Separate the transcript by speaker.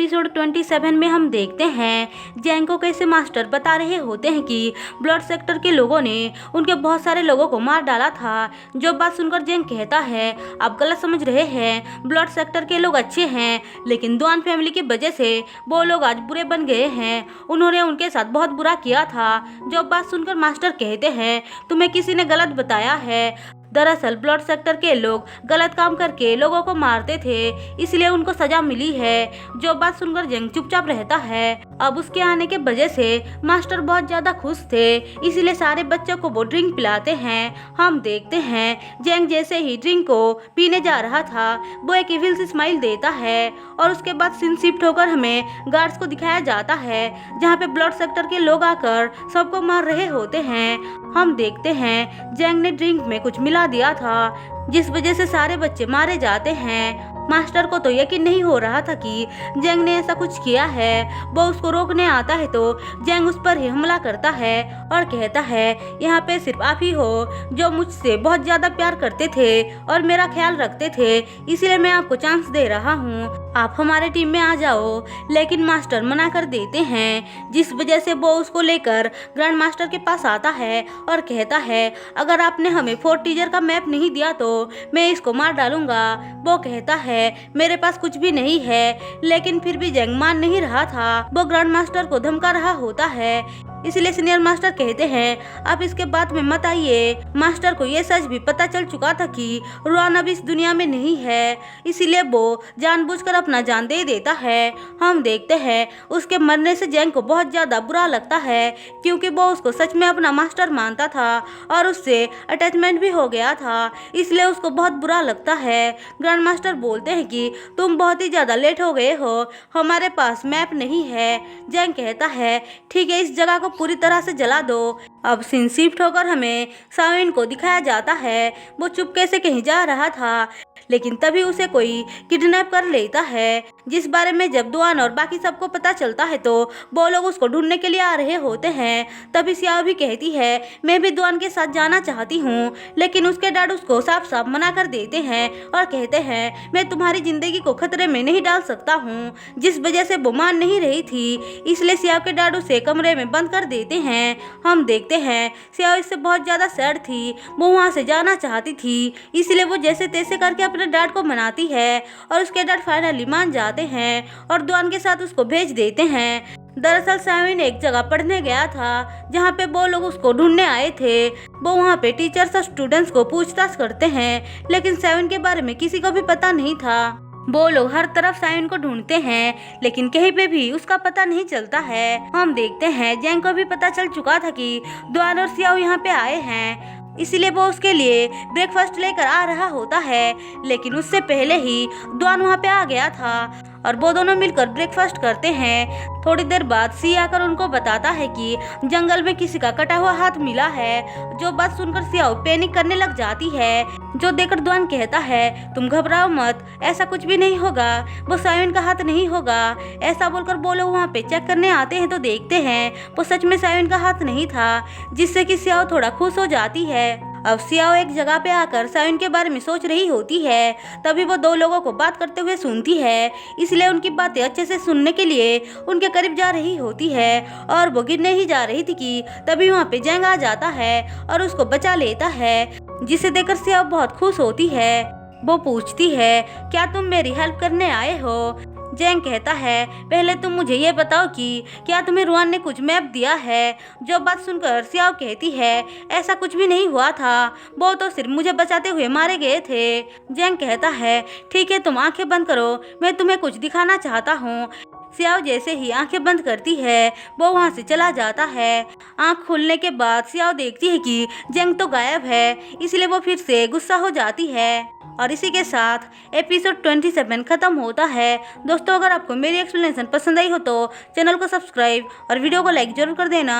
Speaker 1: Episode 27 में हम देखते हैं जैंग को कैसे मास्टर बता रहे होते हैं कि ब्लड सेक्टर के लोगों ने उनके बहुत सारे लोगों को मार डाला था। जो बात सुनकर जैंग कहता है, आप गलत समझ रहे हैं, ब्लड सेक्टर के लोग अच्छे हैं, लेकिन दुआन फैमिली की वजह से वो लोग आज बुरे बन गए हैं। उन्होंने उनके साथ बहुत बुरा किया था। जो बात सुनकर मास्टर कहते हैं, तुम्हें किसी ने गलत बताया है। दरअसल ब्लड सेक्टर के लोग गलत काम करके लोगों को मारते थे, इसलिए उनको सजा मिली है। जो बात सुनकर जैंग चुपचाप रहता है। अब उसके आने के वजह से मास्टर बहुत ज्यादा खुश थे, इसलिए सारे बच्चों को वो ड्रिंक पिलाते हैं। हम देखते हैं जैंग जैसे ही ड्रिंक को पीने जा रहा था, वो एक इविल सी स्माइल देता है और उसके बाद सीन शिफ्ट होकर हमें गार्ड्स को दिखाया जाता है, जहाँ पे ब्लड सेक्टर के लोग आकर सबको मार रहे होते हैं। हम देखते हैं जैंग ने ड्रिंक में कुछ मिला दिया था, जिस वजह से सारे बच्चे मारे जाते हैं। मास्टर को तो यकीन नहीं हो रहा था कि जैंग ने ऐसा कुछ किया है। वो उसको रोकने आता है तो जैंग उस पर ही हमला करता है और कहता है, यहाँ पे सिर्फ आप ही हो जो मुझसे बहुत ज़्यादा प्यार करते थे और मेरा ख्याल रखते थे, इसलिए मैं आपको चांस दे रहा हूँ, आप हमारे टीम में आ जाओ। लेकिन मास्टर मना कर देते हैं, जिस वजह से वो उसको लेकर ग्रैंड मास्टर के पास आता है और कहता है, अगर आपने हमें फोर्थ टीचर का मैप नहीं दिया तो मैं इसको मार डालूंगा। वो कहता है, मेरे पास कुछ भी नहीं है, लेकिन फिर भी जैंग मान नहीं रहा था। वो ग्रैंड मास्टर को धमका रहा होता है, इसलिए सीनियर मास्टर कहते हैं, आप इसके बाद में मत आइए। मास्टर को ये सच भी पता चल चुका था कि रुआन अब इस दुनिया में नहीं है, इसीलिए वो जानबूझकर अपना जान दे देता है। हम देखते हैं उसके मरने से जैंग को बहुत ज़्यादा बुरा लगता है, क्योंकि वो उसको सच में अपना मास्टर मानता था और उससे अटैचमेंट भी हो गया था, इसलिए उसको बहुत बुरा लगता है। ग्रैंड मास्टर बोलते हैं कि तुम बहुत ही ज़्यादा लेट हो गए हो, हमारे पास मैप नहीं है। जैंग कहता है, ठीक है, इस जगह को पूरी तरह से जला दो। अब सीन शिफ्ट होकर हमें साविन को दिखाया जाता है। वो चुपके से कहीं जा रहा था, लेकिन तभी उसे कोई किडनैप कर लेता है, जिस बारे में जब दुआन और बाकी सबको पता चलता है तो वो लोग उसको ढूंढने के लिए आ रहे होते हैं। तभी सियाओ भी कहती है, मैं भी दुआन के साथ जाना चाहती हूँ, लेकिन उसके डैड उसको साफ साफ मना कर देते हैं और कहते हैं, मैं तुम्हारी जिंदगी को खतरे में नहीं डाल सकता हूँ। जिस वजह से वो मान नहीं रही थी, इसलिए सियाओ के डैड उसे कमरे में बंद कर देते हैं। हम देखते हैं सियाओ इससे बहुत ज़्यादा सैड थी, वो वहाँ से जाना चाहती थी, इसलिए वो जैसे तैसे करके अपने डैड को मनाती है और उसके डैड फाइनली मान जाते हैं और दुआन के साथ उसको भेज देते हैं। दरअसल साविन एक जगह पढ़ने गया था, जहाँ पे वो लोग उसको ढूंढने आए थे। वो वहाँ पे टीचर्स और स्टूडेंट्स को पूछताछ करते हैं, लेकिन साविन के बारे में किसी को भी पता नहीं था। वो लोग हर तरफ साविन को ढूंढते हैं, लेकिन कहीं पे भी उसका पता नहीं चलता है। हम देखते हैं जैंग को भी पता चल चुका था कि दुआन और सियाओ यहाँ पे आए हैं, इसीलिए वो उसके लिए ब्रेकफास्ट लेकर आ रहा होता है, लेकिन उससे पहले ही दुआन वहाँ पे आ गया था और वो दोनों मिलकर ब्रेकफास्ट करते हैं। थोड़ी देर बाद सी आकर उनको बताता है कि जंगल में किसी का कटा हुआ हाथ मिला है। जो बात सुनकर सियाओ पैनिक करने लग जाती है, जो देखकर दुआन कहता है, तुम घबराओ मत, ऐसा कुछ भी नहीं होगा, वो साविन का हाथ नहीं होगा। ऐसा बोलकर वो लोग वहाँ पे चेक करने आते हैं तो देखते हैं वो सच में साविन का हाथ नहीं था, जिससे कि सियाओ थोड़ा खुश हो जाती है। अब सियाओ एक जगह पे आकर साविन के बारे में सोच रही होती है, तभी वो दो लोगों को बात करते हुए सुनती है, इसलिए उनकी बातें अच्छे से सुनने के लिए उनके करीब जा रही होती है और वो गिरने ही जा रही थी कि तभी वहाँ पे जैंग आ जाता है और उसको बचा लेता है, जिसे देखकर सियाओ बहुत खुश होती है। वो पूछती है, क्या तुम मेरी हेल्प करने आए हो? जैंग कहता है, पहले तुम मुझे ये बताओ कि क्या तुम्हें रुआन ने कुछ मैप दिया है? जो बात सुनकर सियाओ कहती है, ऐसा कुछ भी नहीं हुआ था, वो तो सिर्फ मुझे बचाते हुए मारे गए थे। जैंग कहता है, ठीक है, तुम आंखें बंद करो, मैं तुम्हें कुछ दिखाना चाहता हूँ। सियाओ जैसे ही आंखें बंद करती है, वो वहाँ से चला जाता है। आंख खुलने के बाद सियाओ देखती है कि जैंग तो गायब है, इसलिए वो फिर से गुस्सा हो जाती है और इसी के साथ एपिसोड 27 खत्म होता है। दोस्तों, अगर आपको मेरी एक्सप्लेनेशन पसंद आई हो तो चैनल को सब्सक्राइब और वीडियो को लाइक जरूर कर देना।